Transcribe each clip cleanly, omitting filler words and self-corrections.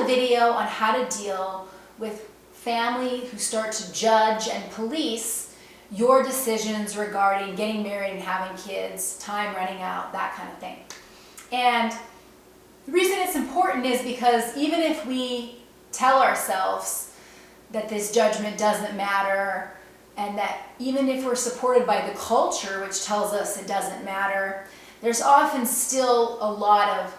video on how to deal with family who start to judge and police your decisions regarding getting married and having kids, time running out, that kind of thing. And the reason it's important is because even if we tell ourselves that this judgment doesn't matter, and that even if we're supported by the culture, which tells us it doesn't matter, there's often still a lot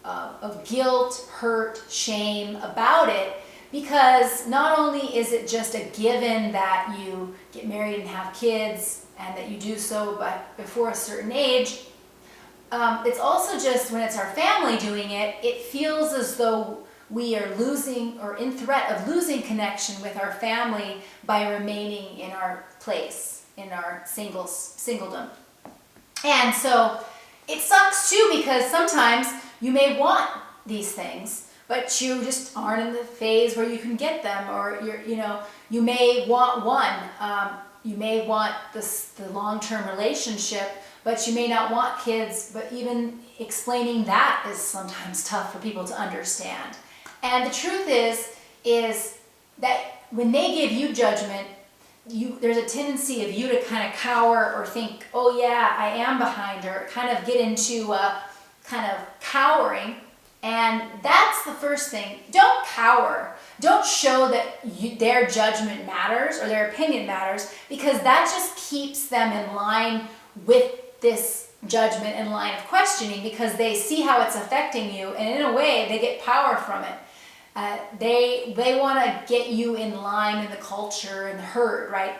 of guilt, hurt, shame about it, because not only is it just a given that you get married and have kids, and that you do so before a certain age, it's also just when it's our family doing it, it feels as though we are losing or in threat of losing connection with our family by remaining in our place, in our singledom. And so it sucks too, because sometimes you may want these things, but you just aren't in the phase where you can get them, or you may want one, you may want the long-term relationship, but you may not want kids. But even explaining that is sometimes tough for people to understand. And the truth is that when they give you judgment, there's a tendency of you to kind of cower or think, oh yeah, I am behind her, kind of get into kind of cowering. And that's the first thing. Don't cower. Don't show that their judgment matters or their opinion matters, because that just keeps them in line with this judgment and line of questioning, because they see how it's affecting you, and in a way they get power from it. They want to get you in line in the culture and the herd, right?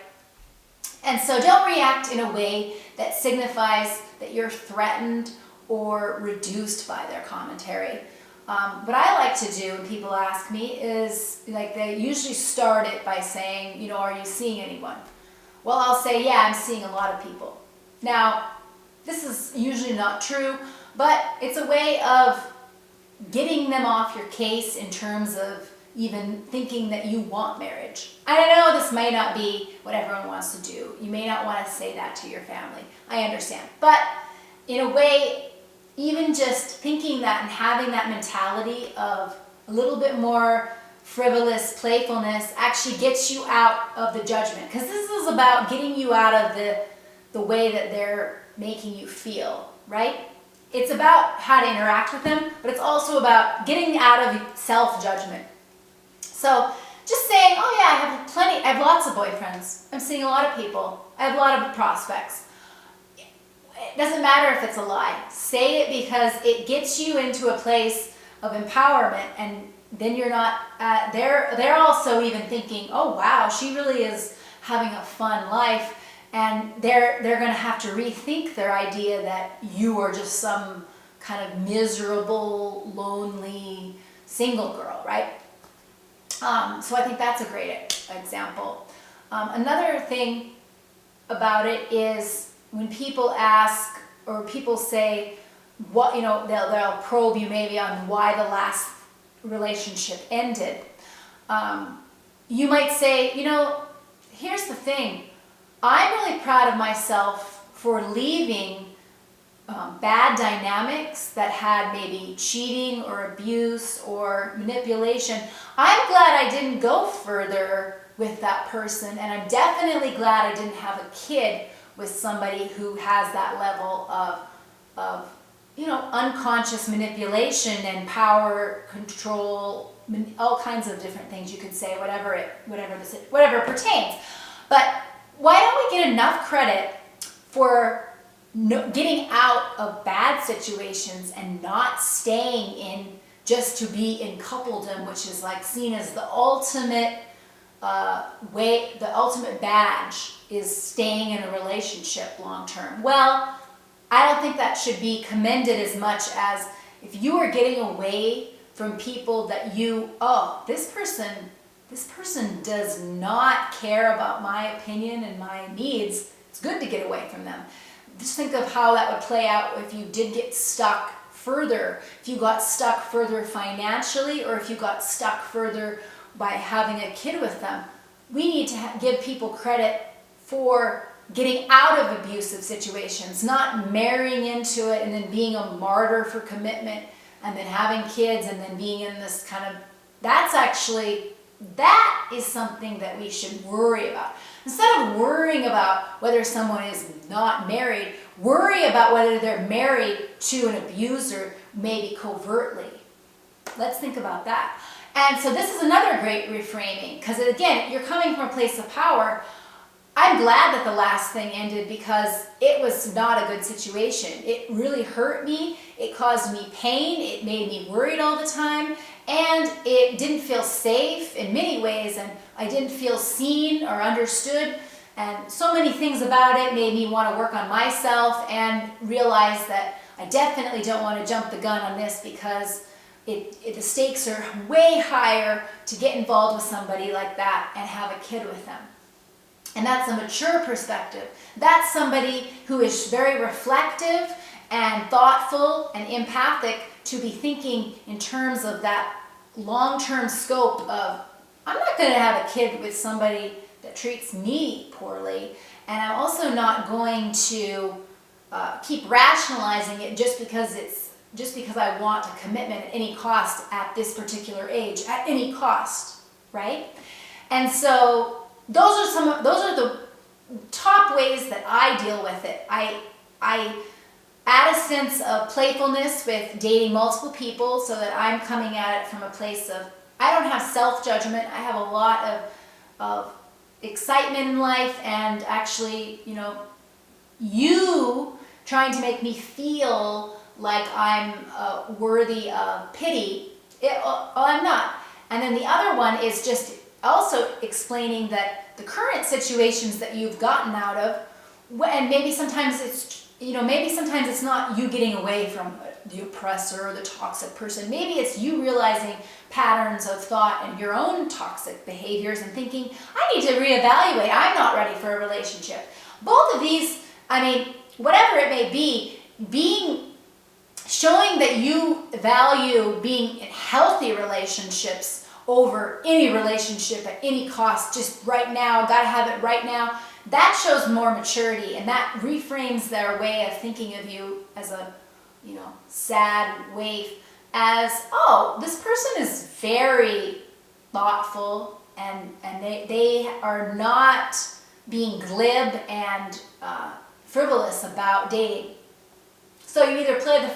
And so don't react in a way that signifies that you're threatened or reduced by their commentary. What I like to do when people ask me is, like, they usually start it by saying, are you seeing anyone? Well, I'll say, yeah, I'm seeing a lot of people. Now, this is usually not true, but it's a way of getting them off your case in terms of even thinking that you want marriage. I know this may not be what everyone wants to do. You may not want to say that to your family. I understand. But in a way, even just thinking that and having that mentality of a little bit more frivolous playfulness actually gets you out of the judgment. Because this is about getting you out of the way that they're making you feel, right? It's about how to interact with them, but it's also about getting out of self-judgment. So just saying, oh yeah, I have lots of boyfriends. I'm seeing a lot of people. I have a lot of prospects. It doesn't matter if it's a lie. Say it, because it gets you into a place of empowerment, and then you're not, they're also even thinking, oh wow, she really is having a fun life. And they're going to have to rethink their idea that you are just some kind of miserable, lonely, single girl, right? So I think that's a great example. Another thing about it is when people ask, or people say, what, they'll probe you maybe on why the last relationship ended. You might say, here's the thing. I'm really proud of myself for leaving bad dynamics that had maybe cheating or abuse or manipulation. I'm glad I didn't go further with that person, and I'm definitely glad I didn't have a kid with somebody who has that level of unconscious manipulation and power, control, all kinds of different things you could say, whatever pertains. But why don't we get enough credit for getting out of bad situations and not staying in just to be in coupledom, which is like seen as the ultimate the ultimate badge is staying in a relationship long term? Well, I don't think that should be commended as much as if you are getting away from people that this person does not care about my opinion and my needs. It's good to get away from them. Just think of how that would play out if you did get stuck further. If you got stuck further financially, or if you got stuck further by having a kid with them. We need to give people credit for getting out of abusive situations, not marrying into it and then being a martyr for commitment and then having kids and then being in this kind of that is something that we should worry about. Instead of worrying about whether someone is not married, worry about whether they're married to an abuser, maybe covertly. Let's think about that. And so this is another great reframing, because again, you're coming from a place of power. I'm glad that the last thing ended, because it was not a good situation. It really hurt me. It caused me pain. It made me worried all the time. And it didn't feel safe in many ways. And I didn't feel seen or understood. And so many things about it made me want to work on myself and realize that I definitely don't want to jump the gun on this, because the stakes are way higher to get involved with somebody like that and have a kid with them. And that's a mature perspective. That's somebody who is very reflective and thoughtful and empathic, to be thinking in terms of that long-term scope of, I'm not going to have a kid with somebody that treats me poorly, and I'm also not going to keep rationalizing it just because I want a commitment at any cost at this particular age, at any cost, right? And so those are the top ways that I deal with it. I add a sense of playfulness with dating multiple people, so that I'm coming at it from a place of, I don't have self-judgment. I have a lot of excitement in life, and actually, you trying to make me feel like I'm worthy of pity. I'm not. And then the other one is just also explaining that the current situations that you've gotten out of, and maybe sometimes it's not you getting away from the oppressor or the toxic person. Maybe it's you realizing patterns of thought and your own toxic behaviors and thinking, I need to reevaluate. I'm not ready for a relationship. Both of these, whatever it may be, showing that you value being in healthy relationships over any relationship at any cost, just right now, gotta have it right now, that shows more maturity, and that reframes their way of thinking of you as a, sad waif, as, oh, this person is very thoughtful, and they are not being glib and frivolous about dating. So you either play the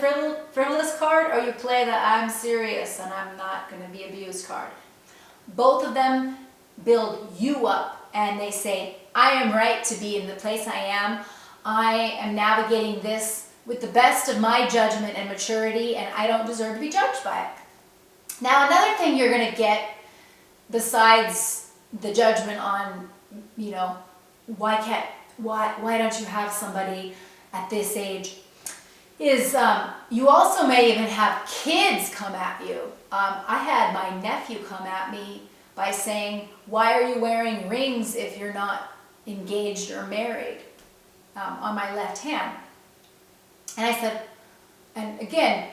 frivolous card, or you play the I'm serious and I'm not going to be abused card. Both of them build you up, and they say, I am right to be in the place I am. I am navigating this with the best of my judgment and maturity, and I don't deserve to be judged by it. Now, another thing you're going to get, besides the judgment on, why don't you have somebody at this age, is you also may even have kids come at you. I had my nephew come at me by saying, why are you wearing rings if you're not engaged or married, on my left hand? And I said, and again,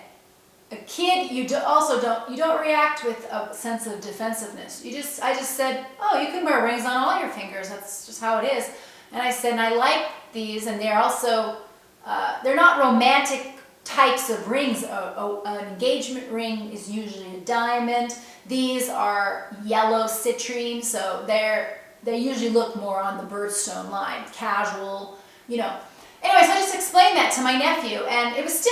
a kid, you don't react with a sense of defensiveness. I just said, oh, you can wear rings on all your fingers. That's just how it is. And I said, and I like these, and they're also, they're not romantic types of rings. An engagement ring is usually a diamond. These are yellow citrine, so they usually look more on the birthstone line, casual, Anyway, so I just explained that to my nephew, and there's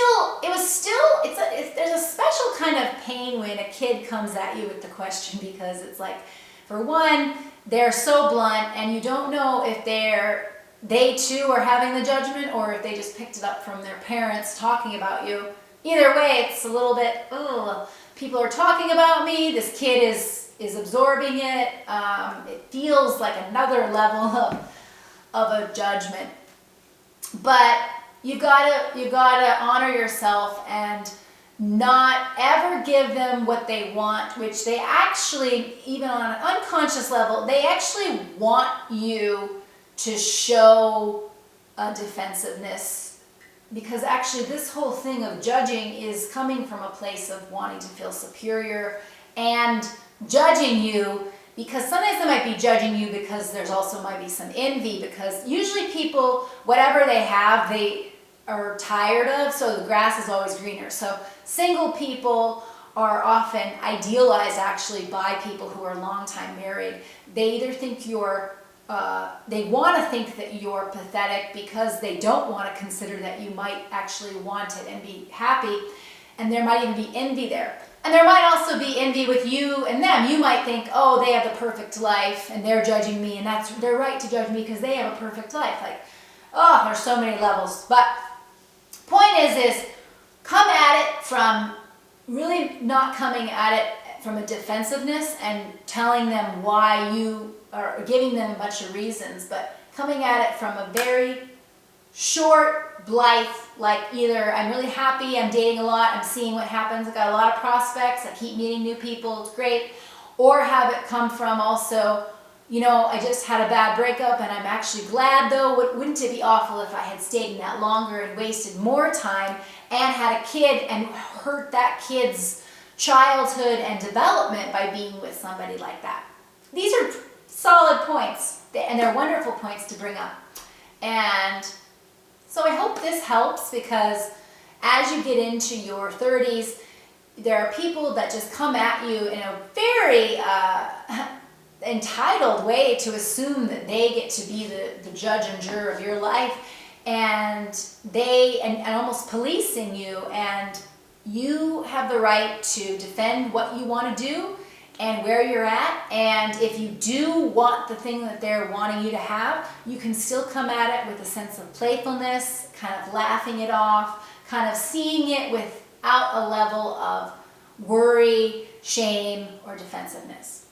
a special kind of pain when a kid comes at you with the question, because it's like, for one, they're so blunt, and you don't know if they too are having the judgment, or if they just picked it up from their parents talking about you. Either way, it's a little bit, people are talking about me, this kid is absorbing it, it feels like another level of a judgment. But you gotta honor yourself and not ever give them what they want, which they actually, even on an unconscious level, they actually want you to show a defensiveness, because actually this whole thing of judging is coming from a place of wanting to feel superior and judging you, because sometimes they might be judging you because there's also might be some envy, because usually people, whatever they have, they are tired of, so the grass is always greener. So single people are often idealized actually by people who are long time married. They either think they want to think that you're pathetic because they don't want to consider that you might actually want it and be happy, and there might even be envy there. And there might also be envy with you and them. You might think, oh, they have the perfect life and they're judging me, and they're right to judge me because they have a perfect life. Like, oh, there's so many levels. But point is come at it from really not coming at it from a defensiveness and telling them why you are giving them a bunch of reasons, but coming at it from a very short, blithe, like either I'm really happy, I'm dating a lot, I'm seeing what happens, I've got a lot of prospects, I keep meeting new people, it's great, or have it come from also, I just had a bad breakup and I'm actually glad though, wouldn't it be awful if I had stayed in that longer and wasted more time and had a kid and hurt that kid's childhood and development by being with somebody like that. These are solid points, and they're wonderful points to bring up. And so I hope this helps, because as you get into your 30s, there are people that just come at you in a very entitled way to assume that they get to be the judge and juror of your life, and and almost policing you, and you have the right to defend what you want to do and where you're at. And if you do want the thing that they're wanting you to have, you can still come at it with a sense of playfulness, kind of laughing it off, kind of seeing it without a level of worry, shame, or defensiveness.